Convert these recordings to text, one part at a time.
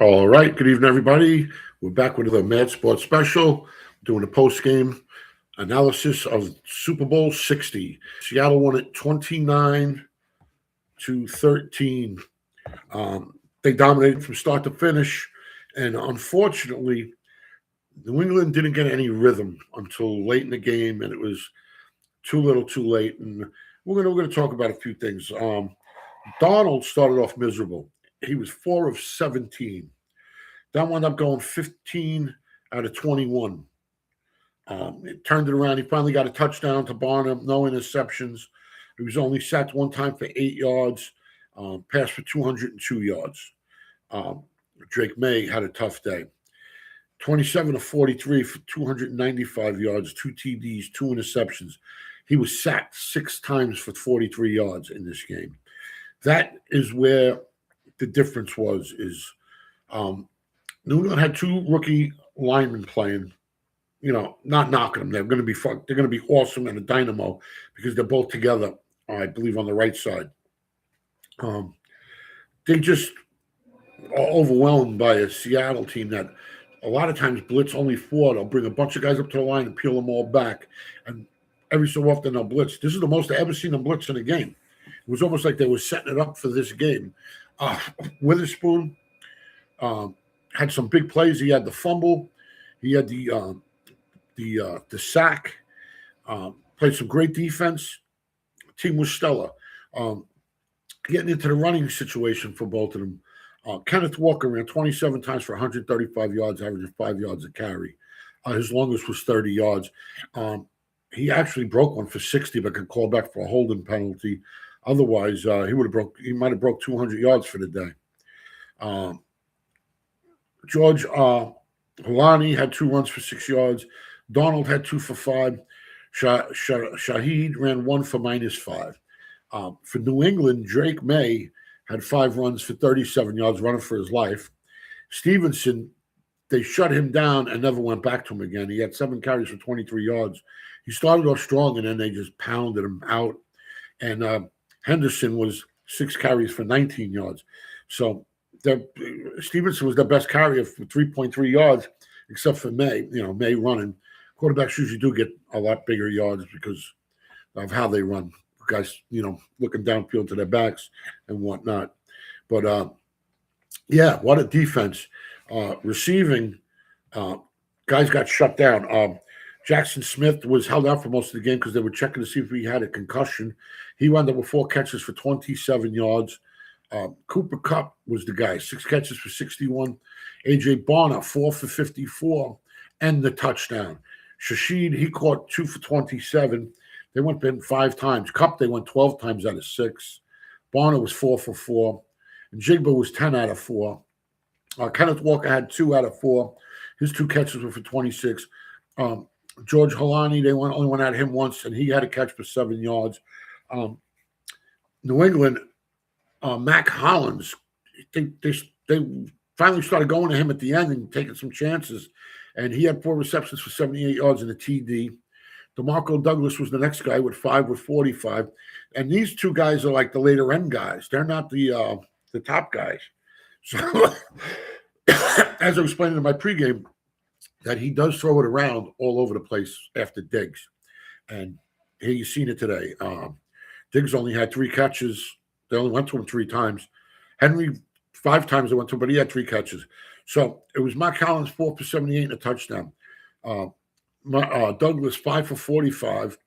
All right. Good evening, everybody. We're back with the Mad Sports Special, doing a post-game analysis of Super Bowl 60. Seattle won it 29-13. They dominated from start to finish, and unfortunately, New England didn't get any rhythm until late in the game, and it was too little, too late. And we're gonna talk about a few things. Donald started off miserable. He was 4 of 17. Then wound up going 15 out of 21. It turned it around. He finally got a touchdown to Barnum, no interceptions. He was only sacked one time for 8 yards, passed for 202 yards. Um, Drake May had a tough day. 27 of 43 for 295 yards, two TDs, two interceptions. He was sacked 6 times for 43 yards in this game. That is where the difference was. Um, New England had two rookie linemen playing. Not knocking them. They're going to be fun. They're going to be awesome and a dynamo because they're both together. I believe on the right side. They just are overwhelmed by a Seattle team that a lot of times blitz only four. They'll bring a bunch of guys up to the line and peel them all back, and every so often they'll blitz. This is the most I've ever seen them blitz in a game. It was almost like they were setting it up for this game. Witherspoon had some big plays. He had the fumble. He had the sack. Played some great defense. Team was stellar. Getting into the running situation for both of them. Kenneth Walker ran 27 times for 135 yards, averaging 5 yards a carry. His longest was 30 yards. He actually broke one for 60, but could call back for a holding penalty. Otherwise, he might have broke 200 yards for the day. George Holani had 2 runs for 6 yards. Donald had 2 for 5. Shaheed ran 1 for -5. For New England, Drake May had 5 runs for 37 yards, running for his life. Stevenson, they shut him down and never went back to him again. He had 7 carries for 23 yards. He started off strong, and then they just pounded him out. And Henderson was 6 carries for 19 yards. So Stevenson was their best carrier for 3.3 yards, except for May. May running. Quarterbacks usually do get a lot bigger yards because of how they run. Guys, looking downfield to their backs and whatnot. But what a defense. Receiving, guys got shut down. Jackson Smith was held out for most of the game because they were checking to see if he had a concussion. He wound up with 4 catches for 27 yards. Cooper Kupp was the guy, 6 catches for 61. A.J. Barner, 4 for 54, and the touchdown. Shashid, he caught 2 for 27. They went in 5 times. Kupp, they went 12 times out of 6. Barner was 4 for 4. And Jigba was 10 out of 4. Kenneth Walker had 2 out of 4. His 2 catches were for 26. George Holani, they only went at him once, and he had a catch for 7 yards. New England, Mac Hollins, they finally started going to him at the end and taking some chances. And he had 4 receptions for 78 yards and a TD. DeMarco Douglas was the next guy with 5 with 45. And these 2 guys are like the later end guys. They're not the top guys. So, as I was explaining in my pregame, that he does throw it around all over the place after Diggs. And here you've seen it today. Diggs only had 3 catches. They only went to him 3 times. Henry, 5 times they went to him, but he had 3 catches. So it was Mac Hollins, 4 for 78 and a touchdown. Douglas, 5 for 45.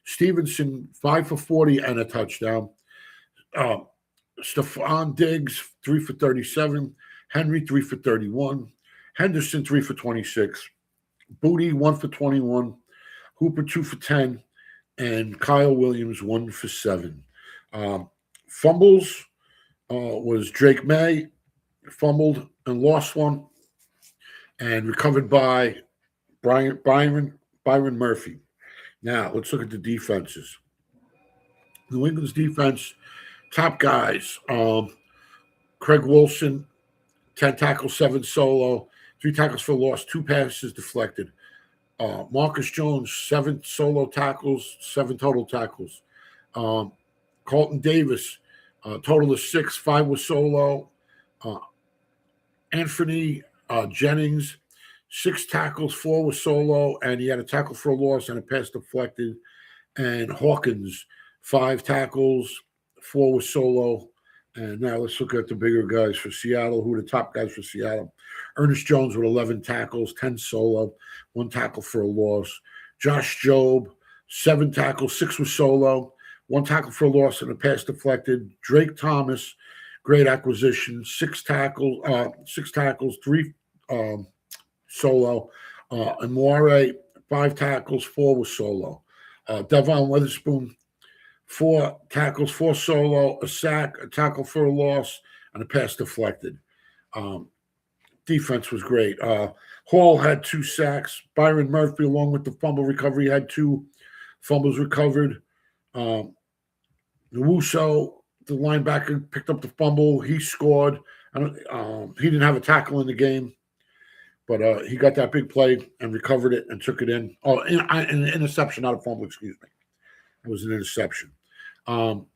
Stevenson, 5 for 40 and a touchdown. Stephon Diggs, 3 for 37. Henry, 3 for 31. Henderson, 3 for 26. Booty, 1 for 21. Hooper, 2 for 10. And Kyle Williams, 1 for 7. Fumbles was Drake May, fumbled and lost one, and recovered by Byron Murphy. Now, let's look at the defenses. New England's defense, top guys. Craig Wilson, 10 tackles, 7 solo, 3 tackles for loss, 2 passes deflected. Marcus Jones, 7 solo tackles, 7 total tackles. Carlton Davis, total of 6, 5 was solo. Anthony Jennings, 6 tackles, 4 were solo, and he had a tackle for a loss and a pass deflected. And Hawkins, 5 tackles, 4 were solo. And now let's look at the bigger guys for Seattle. Who are the top guys for Seattle? Ernest Jones with 11 tackles, 10 solo, 1 tackle for a loss. Josh Jobe, 7 tackles, 6 were solo, 1 tackle for a loss and a pass deflected. Drake Thomas, great acquisition, 6 tackles, 3 solo. And Moire, 5 tackles, 4 were solo. Devon Witherspoon, 4 tackles, 4 solo, a sack, a tackle for a loss, and a pass deflected. Defense was great. Hall had 2 sacks. Byron Murphy, along with the fumble recovery, had 2 fumbles recovered. Nwuso, the linebacker, picked up the fumble. He scored. He didn't have a tackle in the game, but he got that big play and recovered it and took it in. Oh, an interception, not a fumble, excuse me. It was an interception. Punt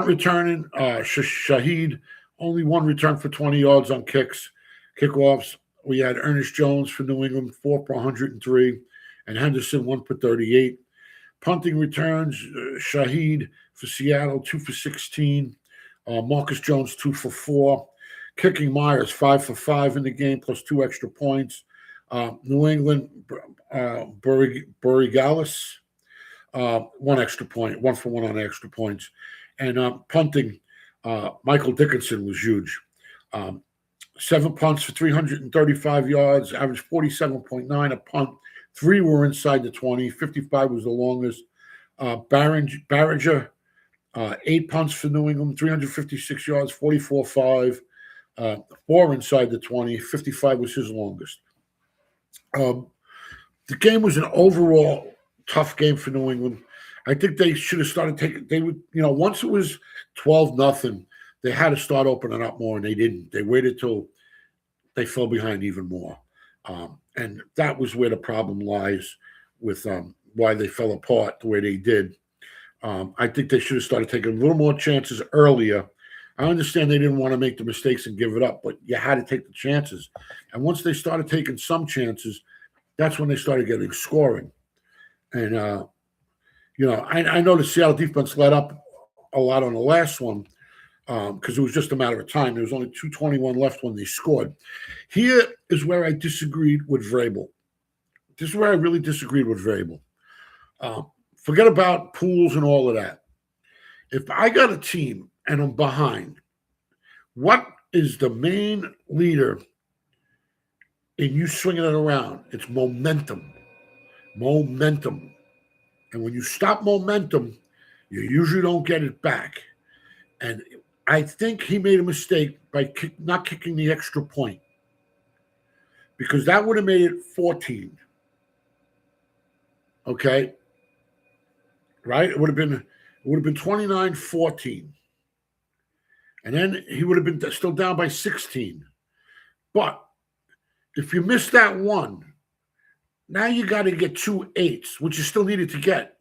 returning, Shaheed, only 1 return for 20 yards on kickoffs. We had Ernest Jones for New England, 4 for 103, and Henderson, 1 for 38. Punting returns, Shaheed for Seattle, 2 for 16. Marcus Jones, 2 for 4. Kicking Myers, 5 for 5 in the game, plus 2 extra points. New England, Burrigalis, 1 extra point, 1 for 1 on extra points. And punting, Michael Dickinson was huge. 7 punts for 335 yards, average 47.9 a punt. 3 were inside the 20, 55 was the longest. Barringer, 8 punts for New England, 356 yards, 44.5. 4 inside the 20, 55 was his longest. The game was an overall tough game for New England. I think they should have started taking. They would, once it was 12-0, they had to start opening up more, and they didn't. They waited till they fell behind even more, and that was where the problem lies with why they fell apart the way they did. I think they should have started taking a little more chances earlier. I understand they didn't want to make the mistakes and give it up, but you had to take the chances. And once they started taking some chances, that's when they started getting scoring. And I know the Seattle defense let up a lot on the last one, because it was just a matter of time. There was only 2:21 left when they scored. Here is where I disagreed with Vrabel. This is where I really disagreed with Vrabel. Forget about pools and all of that. If I got a team and I'm behind, what is the main leader in you swinging it around? It's momentum. Momentum. And when you stop momentum, you usually don't get it back. And I think he made a mistake by not kicking the extra point, because that would have made it 14. Okay? Right? It would have been 29-14. And then he would have been still down by 16. But if you miss that one, now you got to get 2 8s, which you still needed to get.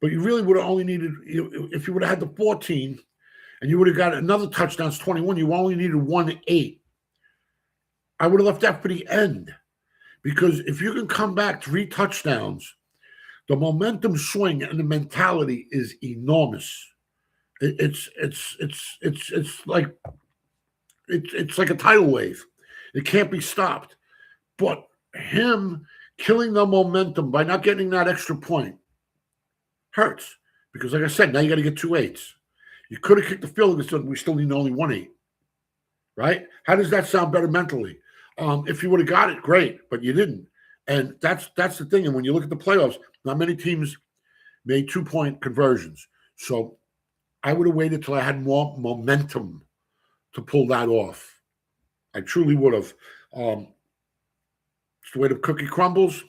But you really would have only needed, if you would have had the 14 and you would have got another touchdown, it's 21, you only needed 1 8. I would have left that for the end. Because if you can come back 3 touchdowns, the momentum swing and the mentality is enormous. It's like a tidal wave. It can't be stopped. But him killing the momentum by not getting that extra point hurts, because, like I said, now you got to get 2 8s. You could have kicked the field goal, we still need only 1 8. Right? How does that sound better mentally? If you would have got it, great, but you didn't. And that's the thing. And when you look at the playoffs, not many teams made 2-point conversions. So I would have waited till I had more momentum to pull that off. I truly would have. It's the way the cookie crumbles.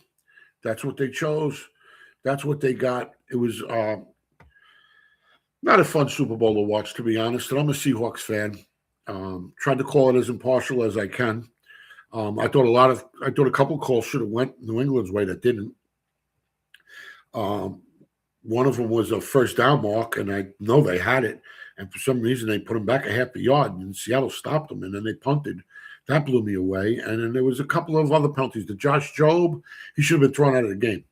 That's what they chose. That's what they got. It was not a fun Super Bowl to watch, to be honest. And I'm a Seahawks fan. Tried to call it as impartial as I can. I thought a couple calls should have went New England's way that didn't. One of them was a first down mark, and I know they had it. And for some reason, they put them back a half a yard, and Seattle stopped them, and then they punted. That blew me away. And then there was a couple of other penalties. The Josh Jobe, he should have been thrown out of the game.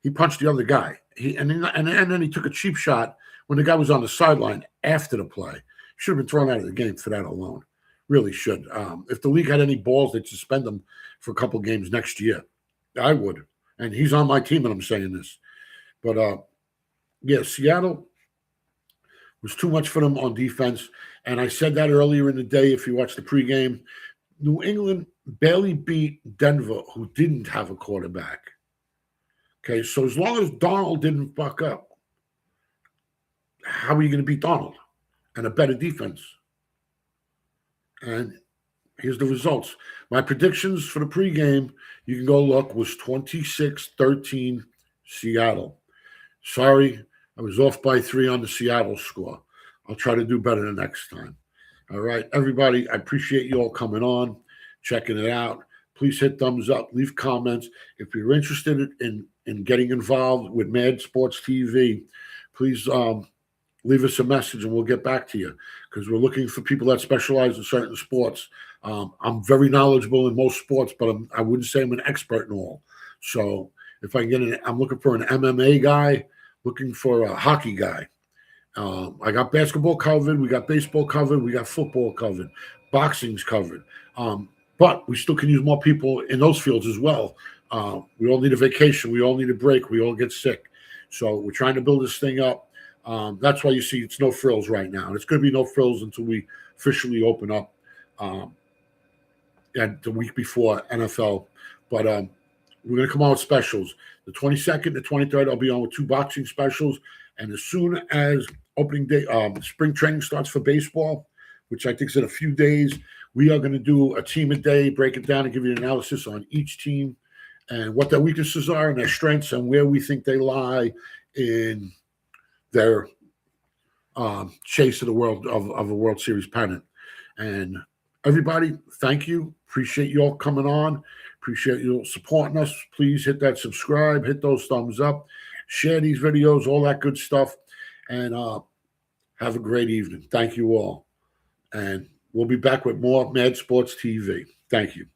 He punched the other guy. And then he took a cheap shot when the guy was on the sideline after the play. Should have been thrown out of the game for that alone. Really should. If the league had any balls, they'd suspend him for a couple games next year. I would. And he's on my team, and I'm saying this. But, yeah, Seattle was too much for them on defense. And I said that earlier in the day if you watch the pregame. New England barely beat Denver, who didn't have a quarterback. Okay, so as long as Donald didn't fuck up, how are you going to beat Donald and a better defense? And here's the results. My predictions for the pregame, you can go look, was 26-13 Seattle. Sorry, I was off by 3 on the Seattle score. I'll try to do better the next time. All right, everybody, I appreciate you all coming on, checking it out. Please hit thumbs up, leave comments. If you're interested in getting involved with Mad Sports TV, please leave us a message and we'll get back to you because we're looking for people that specialize in certain sports. I'm very knowledgeable in most sports, but I wouldn't say I'm an expert in all. So if I can get I'm looking for an MMA guy, looking for a hockey guy. I got basketball covered. We got baseball covered. We got football covered. Boxing's covered. But we still can use more people in those fields as well. We all need a vacation. We all need a break. We all get sick. So we're trying to build this thing up. That's why you see it's no frills right now. And it's going to be no frills until we officially open up at the week before NFL. But we're going to come out with specials. The 22nd, the 23rd, I'll be on with 2 boxing specials. And as soon as opening day, spring training starts for baseball, which I think is in a few days, we are going to do a team a day, break it down and give you an analysis on each team and what their weaknesses are and their strengths and where we think they lie in their chase of the world of a World Series pennant. And everybody, thank you. Appreciate you all coming on. Appreciate you supporting us. Please hit that subscribe, hit those thumbs up, share these videos, all that good stuff. And have a great evening. Thank you all. And we'll be back with more Mad Sports TV. Thank you.